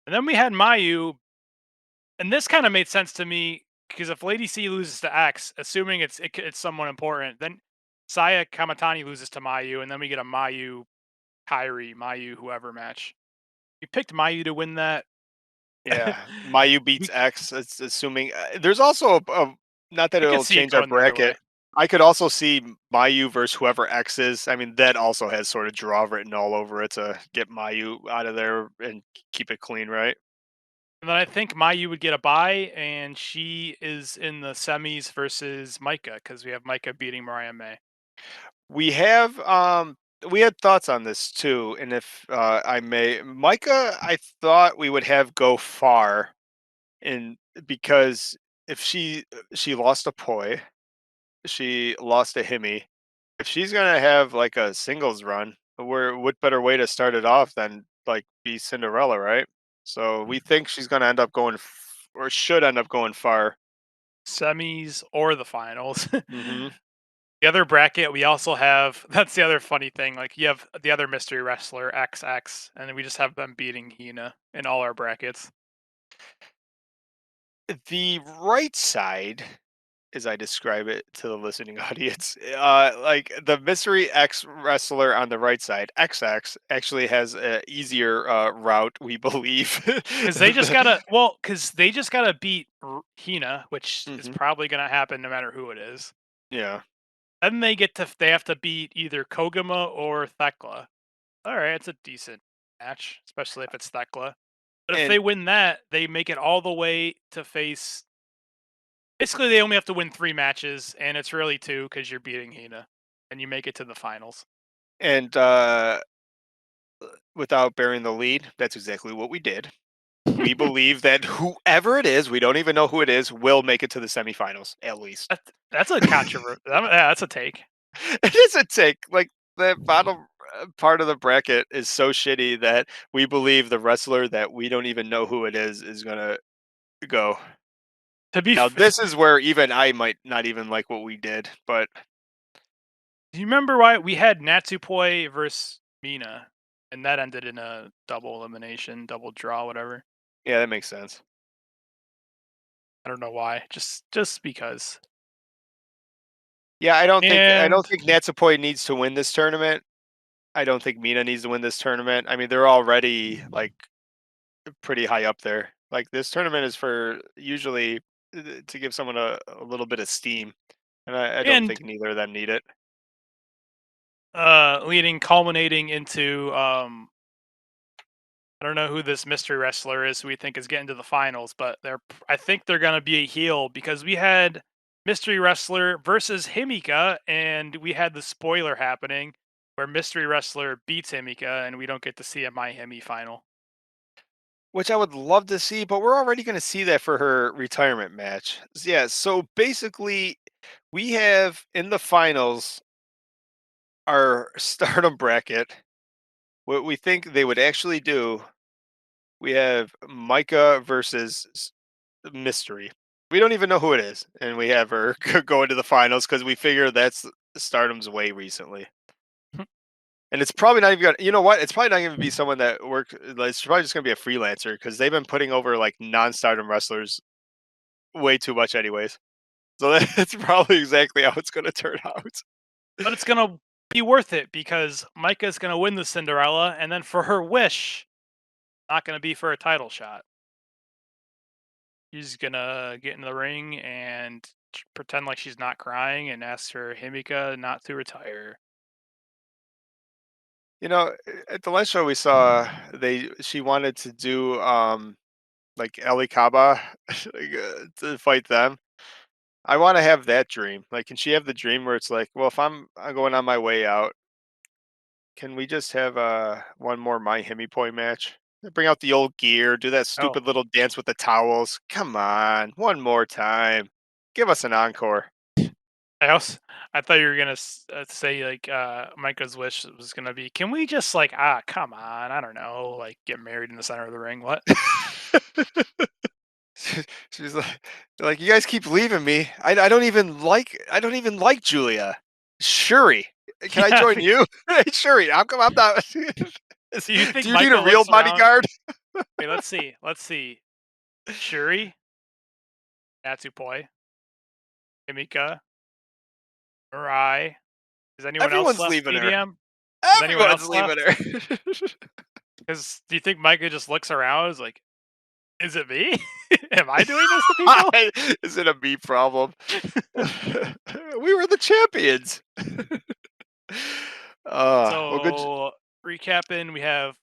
Speaker 2: And then we had Mayu, and this kind of made sense to me because if Lady C loses to X, assuming it's someone important, then Saya Kamatani loses to Mayu, and then we get a Mayu Kyrie, Mayu whoever match. We picked Mayu to win that.
Speaker 1: Yeah, Mayu beats
Speaker 2: We
Speaker 1: X. It's assuming there's also not that
Speaker 2: I could
Speaker 1: it'll
Speaker 2: see it
Speaker 1: change our
Speaker 2: going the other
Speaker 1: bracket.
Speaker 2: way.
Speaker 1: I could also see Mayu versus whoever X is. I mean, that also has sort of draw written all over it to get Mayu out of there and keep it clean, right?
Speaker 2: And then I think Mayu would get a bye, and she is in the semis versus Micah because we have Micah beating Mariah May.
Speaker 1: We have we had thoughts on this too, and if I may, Micah, I thought we would have go far in because if she lost a Poi, she lost to Himi. If she's gonna have like a singles run, where what better way to start it off than like be Cinderella, right? So we think she's gonna end up going or should end up going far.
Speaker 2: Semis or the finals.
Speaker 1: Hmm.
Speaker 2: The other bracket, we also have that's the other funny thing. Like you have the other mystery wrestler XX, and then we just have them beating Hina in all our brackets.
Speaker 1: The right side, as I describe it to the listening audience, like the mystery X wrestler on the right side, XX, actually has a easier route, we believe.
Speaker 2: Because they just gotta, well, because they just gotta beat Hina, which is
Speaker 1: Hmm.
Speaker 2: probably gonna happen no matter who it is.
Speaker 1: Yeah,
Speaker 2: Then they have to beat either Koguma or Thekla. All right, it's a decent match, especially if it's Thekla. But if they
Speaker 1: and
Speaker 2: win that, they make it all the way to face. Basically, they only have to win 3 matches, and it's really 2 because you're beating Hina, and you make it to the finals.
Speaker 1: and without bearing the lead, that's exactly what we did. We believe that whoever it is, we don't even know who it is, will make it to the semifinals at least.
Speaker 2: That's a controversy. Yeah, that's a take.
Speaker 1: It is a take. Like the bottom part of the bracket is so shitty that we believe the wrestler that we don't even know who it is gonna go.
Speaker 2: To be,
Speaker 1: Now this is where even I might not even like what we did, but
Speaker 2: do you remember why we had Natsupoi versus Mina, and that ended in a double elimination, double draw, whatever.
Speaker 1: yeah, that makes sense.
Speaker 2: I don't know why, just because.
Speaker 1: Yeah, I don't
Speaker 2: And
Speaker 1: think Natsupoi needs to win this tournament. I don't think Mina needs to win this tournament. I mean, they're already like pretty high up there. Like this tournament is for usually to give someone a little bit of steam, and I don't
Speaker 2: and
Speaker 1: think neither of them need it.
Speaker 2: leading culminating into I don't know who this mystery wrestler is who we think is getting to the finals, but I think they're gonna be a heel because we had mystery wrestler versus Himika, and we had the spoiler happening where mystery wrestler beats Himika, and we don't get to see a My Hemi final.
Speaker 1: Which I would love to see, but we're already going to see that for her retirement match. Yeah, so basically, we have in the finals our stardom bracket. What we think they would actually do, we have Micah versus Mystery. We don't even know who it is, and we have her go into the finals because we figure that's Stardom's way recently. And it's probably not even gonna. You know what? It's probably not going to be someone that works. It's probably just going to be a freelancer because they've been putting over like non-Stardom wrestlers way too much, anyways. So that's probably exactly how it's going to turn out.
Speaker 2: But it's gonna be worth it because Micah's gonna win the Cinderella, and then for her wish, not gonna be for a title shot. She's gonna get in the ring and pretend like she's not crying and ask for Himika not to retire.
Speaker 1: You know, at the last show we saw, she wanted to do like Ali Kaba like, to fight them. I want to have that dream. Like, can she have the dream where it's like, well, if I'm going on my way out, can we just have one more My Himi Poi match? Bring out the old gear, do that
Speaker 2: Oh,
Speaker 1: stupid little dance with the towels. Come on, one more time. Give us an encore.
Speaker 2: I also I thought you were gonna say like Micah's wish was gonna be, can we just like come on, I don't know, like get married in the center of the ring? What?
Speaker 1: She's like, you guys keep leaving me. I don't even like Julia. Shuri, can I
Speaker 2: Yeah.
Speaker 1: join you? Hey, Shuri, how come I'm not?
Speaker 2: Do you think
Speaker 1: Do you need a
Speaker 2: Micah
Speaker 1: real
Speaker 2: looks around?
Speaker 1: bodyguard?
Speaker 2: Wait, let's see. Let's see. Shuri, Natsupoi, Himika, Mirai. Is anyone else
Speaker 1: Everyone's
Speaker 2: left?
Speaker 1: leaving her.
Speaker 2: EDM? Is anyone
Speaker 1: Everyone's
Speaker 2: else
Speaker 1: leaving
Speaker 2: left?
Speaker 1: her.
Speaker 2: Because do you think Micah just looks around? Is like, is it me? Am I doing this to people?
Speaker 1: Is it a me problem? We were the champions. Well, good.
Speaker 2: So recapping, we have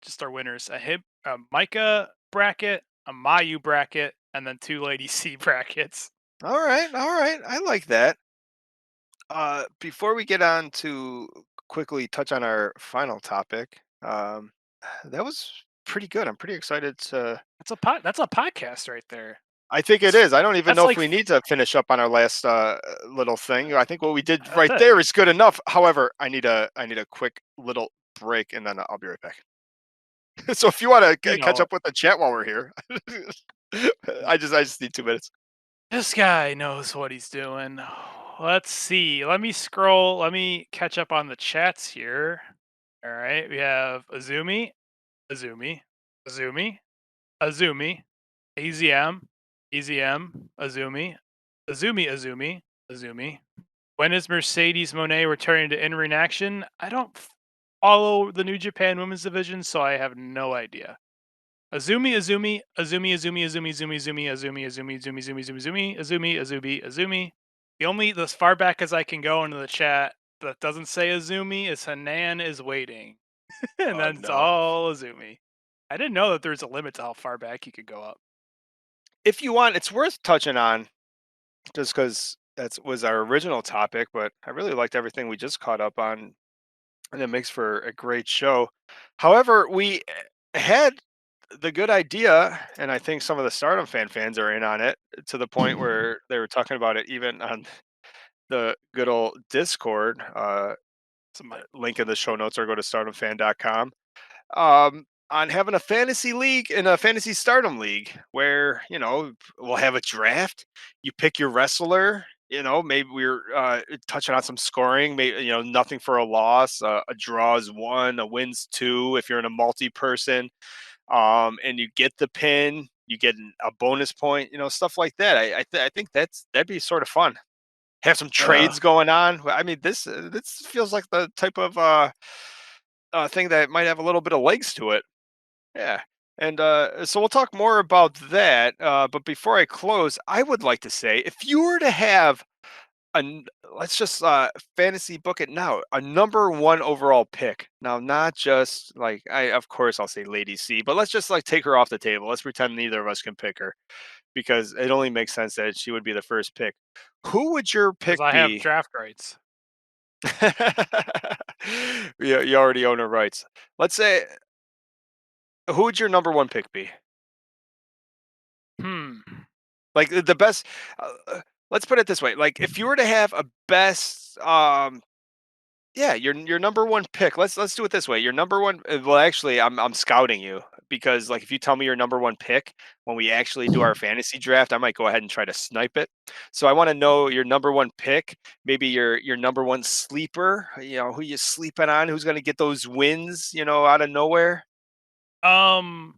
Speaker 2: just our winners: a Micah bracket, a Mayu bracket, and then two Lady C brackets.
Speaker 1: All right, all right. I like that. Before we get on to quickly touch on our final topic, that was pretty good. I'm pretty excited to.
Speaker 2: That's a podcast right there.
Speaker 1: I think it
Speaker 2: That's
Speaker 1: is. I don't even
Speaker 2: that's
Speaker 1: know if
Speaker 2: like
Speaker 1: we need to finish up on our last little thing. I think what we did
Speaker 2: that's
Speaker 1: right
Speaker 2: it.
Speaker 1: there is good enough. However, I need a quick little break, and then I'll be right back. So if you want
Speaker 2: You
Speaker 1: to catch
Speaker 2: know,
Speaker 1: up with the chat while we're here, I just need 2 minutes.
Speaker 2: this guy knows what he's doing. Let's see. Let me scroll. Let me catch up on the chats here. All right, we have Azumi, Azumi, Azumi, Azumi, AZM, EZM, Azumi, Azumi, Azumi, Azumi. When is Mercedes Monet returning to in-ring action? I don't follow the New Japan Women's Division, so I have no idea. Azumi, Azumi, Azumi, Azumi, Azumi, Azumi, Azumi, Azumi, Azumi, Azumi, Azumi, Azumi, Azumi, Azumi, Azumi, Azumi. The only as far back as I can go into the chat that doesn't say Azumi is Hanan is waiting, and
Speaker 1: Oh
Speaker 2: then it's
Speaker 1: no!
Speaker 2: all Azumi. I didn't know that there's a limit to how far back you could go up.
Speaker 1: If you want, it's worth touching on just because that was our original topic. But I really liked everything we just caught up on, and it makes for a great show. However, we had the good idea, and I think some of the Stardom fans are in on it to the point where they were talking about it even on the good old Discord.
Speaker 2: So my
Speaker 1: Link in the show notes or go to stardomfan.com. On having a fantasy league and a fantasy stardom league where, we'll have a draft. You pick your wrestler. Maybe we're touching on some scoring. Maybe, nothing for a loss. A draw is one, a win's two if you're in a multi person. And you get the pin, you get a bonus point, stuff like that. I think that'd be sort of fun. Have some
Speaker 2: uh,
Speaker 1: trades going on. I mean, this feels like the type of thing that might have a little bit of legs to it. Yeah. And so we'll talk more about that. But before I close, I would like to say if you were to have let's just fantasy book it now, a number one overall pick. Now, not just like, of course, I'll say Lady C, but let's just like take her off the table. Let's pretend neither of us can pick her because it only makes sense that she would be the first pick. Who would your
Speaker 2: because
Speaker 1: pick
Speaker 2: I have
Speaker 1: be?
Speaker 2: draft rights.
Speaker 1: You already own her rights. Let's say, who would your number one pick be?
Speaker 2: Hmm.
Speaker 1: Like the best. Let's put it this way: like if you were to have a best, yeah, your number one pick. Let's do it this way. Your number one. Well, actually, I'm scouting you because like if you tell me your number one pick when we actually do our fantasy draft, I might go ahead and try to snipe it. So I want to know your number one pick. Maybe your number one sleeper. Who you sleeping on? Who's going to get those wins? Out of nowhere.
Speaker 2: Um,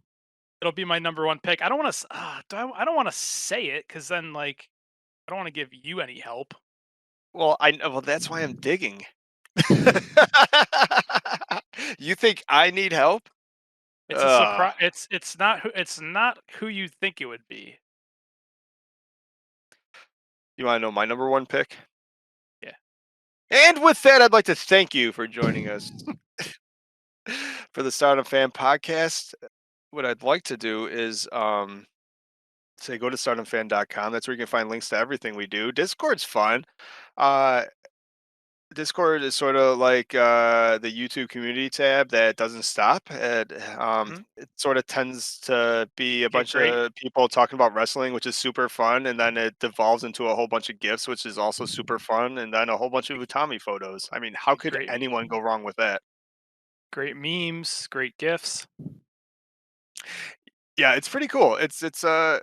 Speaker 2: it'll be my number one pick. I don't want to. I don't want to say it because then like I don't want to give you any help.
Speaker 1: Well, that's why I'm digging. You think I need help?
Speaker 2: It's a
Speaker 1: Ugh.
Speaker 2: surprise. It's not who you think it would be.
Speaker 1: You want to know my number one pick?
Speaker 2: Yeah.
Speaker 1: And with that, I'd like to thank you for joining us for the Stardom Fan Podcast. What I'd like to do is say go to stardomfan.com. That's where you can find links to everything we do. Discord's fun. Uh, Discord is sort of like the YouTube community tab that doesn't stop. And
Speaker 2: Mhm.
Speaker 1: it sort of tends to be a
Speaker 2: Okay,
Speaker 1: bunch
Speaker 2: great.
Speaker 1: of people talking about wrestling, which is super fun. And then it devolves into a whole bunch of gifts, which is also super fun. And then a whole bunch of Utami photos. I mean, how could
Speaker 2: Great,
Speaker 1: anyone go wrong with that?
Speaker 2: great memes, great gifs.
Speaker 1: Yeah, it's pretty cool. It's a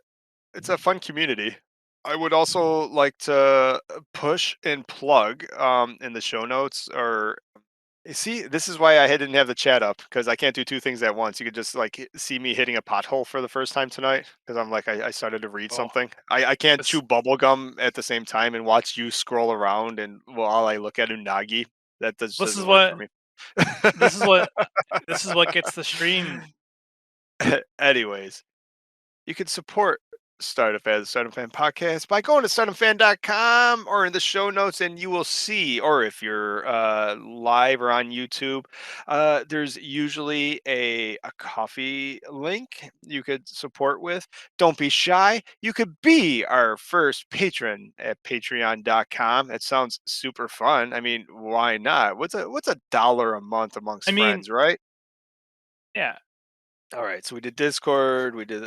Speaker 1: fun community. I would also like to push and plug in the show notes or see, this is why I didn't have the chat up because I can't do two things at once. You could just like see me hitting a pothole for the first time tonight because I'm like I started to read
Speaker 2: Oh,
Speaker 1: something. I can't chew
Speaker 2: this
Speaker 1: bubble gum at the same time and watch you scroll around and while I look at Unagi. That just
Speaker 2: this is
Speaker 1: doesn't work for
Speaker 2: what
Speaker 1: me.
Speaker 2: this is what this is what gets the stream.
Speaker 1: Anyways, you can support Stardom Fan, the Stardom Fan podcast by going to stardomfan.com or in the show notes, and you will see, or if you're live or on YouTube, there's usually a coffee link you could support with. Don't be shy. You could be our first patron at patreon.com. It sounds super fun. I mean, why not? What's a dollar a month amongst
Speaker 2: I mean,
Speaker 1: friends, right?
Speaker 2: yeah,
Speaker 1: All right, so we did Discord. We did.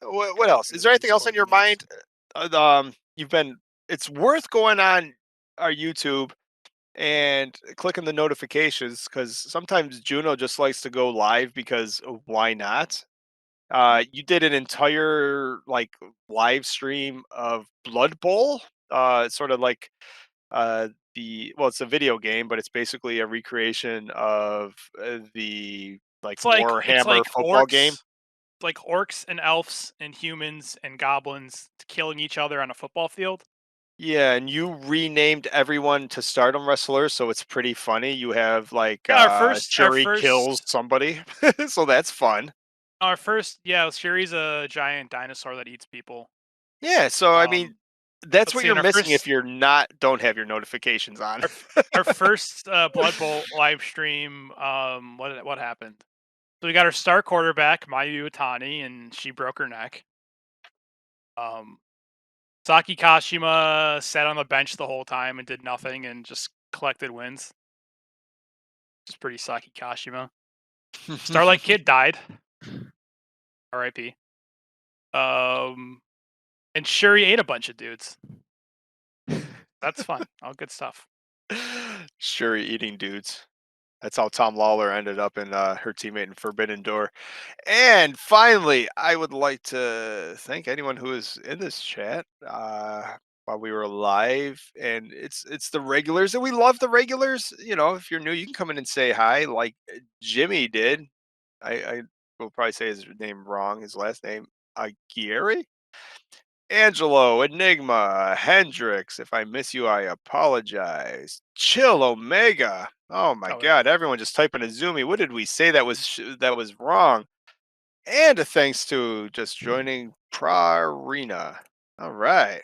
Speaker 1: What
Speaker 2: gotta
Speaker 1: else?
Speaker 2: look at
Speaker 1: Is
Speaker 2: the
Speaker 1: there anything else on
Speaker 2: Discord
Speaker 1: your
Speaker 2: links.
Speaker 1: mind? You've been. It's worth going on our YouTube and clicking the notifications because sometimes Juno just likes to go live because why not? You did an entire like live stream of Blood Bowl. It's sort of like it's a video game, but it's basically a recreation of the like
Speaker 2: It's
Speaker 1: Warhammer
Speaker 2: like
Speaker 1: football game.
Speaker 2: orcs, like orcs and elves and humans and goblins killing each other on a football field.
Speaker 1: Yeah, and you renamed everyone to Stardom wrestlers, so it's pretty funny. You have like
Speaker 2: Yeah, our
Speaker 1: Shuri kills
Speaker 2: first,
Speaker 1: somebody, so that's fun.
Speaker 2: our first. Yeah, Shuri's a giant dinosaur that eats people.
Speaker 1: Yeah, so I mean,
Speaker 2: Um,
Speaker 1: that's
Speaker 2: let's
Speaker 1: what
Speaker 2: see.
Speaker 1: you're
Speaker 2: In our
Speaker 1: missing if
Speaker 2: first,
Speaker 1: you're not don't have your notifications on.
Speaker 2: our first Blood Bowl live stream. What happened? So we got our star quarterback Mayu Iwatani, and she broke her neck. Um, Saki Kashima sat on the bench the whole time and did nothing and just collected wins. Just pretty Saki Kashima. Starlight Kid died. R.I.P. Um, and Shuri ate a bunch of dudes. That's fun. All good stuff.
Speaker 1: Shuri eating dudes. That's how Tom Lawler ended up in her teammate in Forbidden Door. And finally, I would like to thank anyone who is in this chat while we were live. And it's the regulars, and we love the regulars. You know, if you're new, you can come in and say hi, like Jimmy did. I will probably say his name wrong. His last name Aguirre. Angelo, Enigma, Hendrix. If I miss you, I apologize. Chill Omega. Oh my
Speaker 2: Oh yeah.
Speaker 1: God! Everyone just typing a Zoomy. What did we say that was that was wrong? And a thanks to just joining Prarina. All right.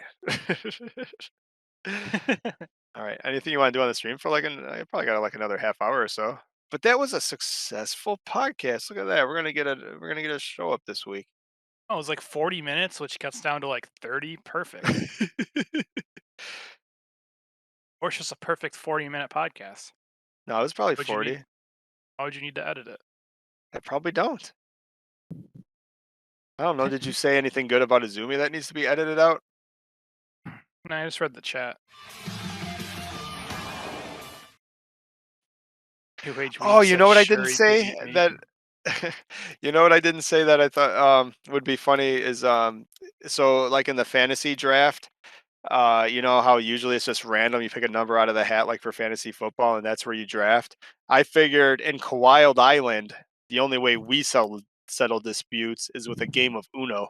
Speaker 1: All right. Anything you want to do on the stream for like I probably got like another half hour or so. But that was a successful podcast. Look at that. We're gonna get a show up this week.
Speaker 2: Oh, it was like 40 minutes, which cuts down to like 30. Perfect. Or it's just a perfect 40-minute podcast.
Speaker 1: No, it was probably
Speaker 2: Would you need?
Speaker 1: 40.
Speaker 2: Why would you need to edit it?
Speaker 1: I probably don't. I don't know. Did you say anything good about Izumi that needs to be edited out?
Speaker 2: No, I just read the chat. New Age
Speaker 1: Oh,
Speaker 2: Weeb
Speaker 1: you
Speaker 2: says
Speaker 1: know what I didn't
Speaker 2: Shuri could
Speaker 1: say
Speaker 2: eat me.
Speaker 1: that you know what I didn't say that I thought would be funny is so like in the fantasy draft, you know how usually it's just random, you pick a number out of the hat like for fantasy football and that's where you draft. I figured in Wild Island, the only way we settle disputes is with a game of Uno.